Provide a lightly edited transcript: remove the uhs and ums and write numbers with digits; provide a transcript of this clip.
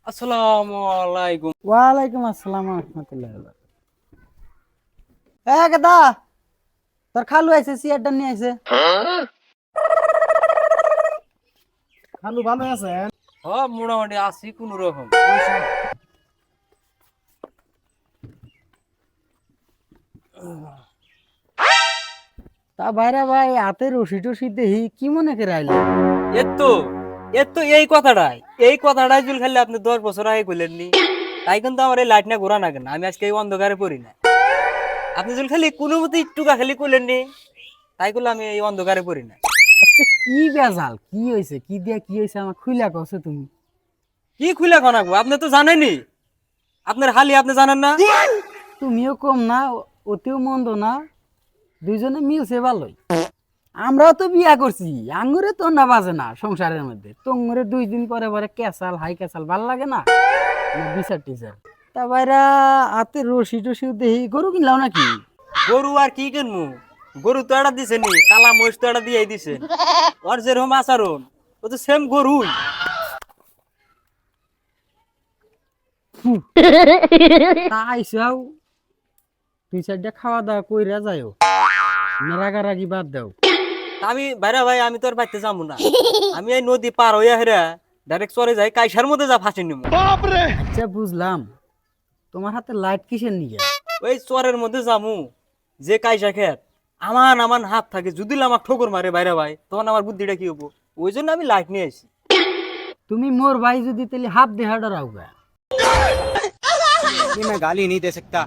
আসসালামু আলাইকুম। ওয়ালাইকুম আসসালাম রহমতুল্লাহ। গাদা, তোর খালু আইছে, চেয়ারটা নিয়ে আইছে। খালু ভালো আছে? মোটামুটি আছি কোন রকম। তা ভাইরা ভাই, হাতে রশি টসি দেহি কি মনে করে আইলে? এতো এতো এই কথাটাই জুল খালি আপনি 10 বছর আগে কইলেননি, তাই কিন্তু আমার এই লাইট না ঘোরা না কেন, আমি আজকে এই অন্ধকারে পড়ি না। আপনি জুল খালি কোনো মতে একটুকা খালি কইলেননি, তাই করলে আমি এই অন্ধকারে পড়ি না। আচ্ছা, কি বেজাল, কি হয়েছে, কি দিয়া কি হয়েছে আমার খুইলা কছো তুমি। কি খুলে খনাবো, আপনি তো জানেনই, আপনার হালি আপনি জানেন না। তুমিও কম না, অতিও মন্দ না, দুইজনে মিলছে ভালোই। আমরাও তো বিয়া করছি, আঙ্গুরে তো না বাজে না সংসারের মধ্যে। তোমরে 2 দিন পরে পরে কেসাল হাই কেসাল ভাল লাগে না, বিচার টিচার। তা ভাইরা হাতে রশি টসি দেহি গরু কিনলাও নাকি? গরু আর কি কিনবো, গরু তো এটা দিছে নি, কালা মহিষ তো এটা দিয়ে দিছে। ওর যেরকম আচরণ, ও তো সেম গরুই। আইসাও 2-4টা খাওয়া দাওয়া কইরা যাও, রাগারাগি বাদ দাও। আমি বাইরা ভাই, আমি তো আর বাইতে যাবো না, আমি এই নদী পার হইয়া হেরা ডাইরেক্ট চলে যাই, কাইসার মধ্যে যা ফাঁসি নিব। আচ্ছা বুঝলাম, তোমার হাতে লাইট কিসের নিয়ে? ওই চরের মধ্যে যামু, যে কাইসা খেত আমান আমান হাত থাকে, যদি আমার ঠোকর মারে বাইরা ভাই, তখন আমার বুদ্ধিটা কি হবো, ওই জন্য আমি লাইট নিয়ে আসি। তুমি মোর ভাই যদি তাহলে হাত দেহা ডরাওগা। मैं गाली नहीं दे सकता।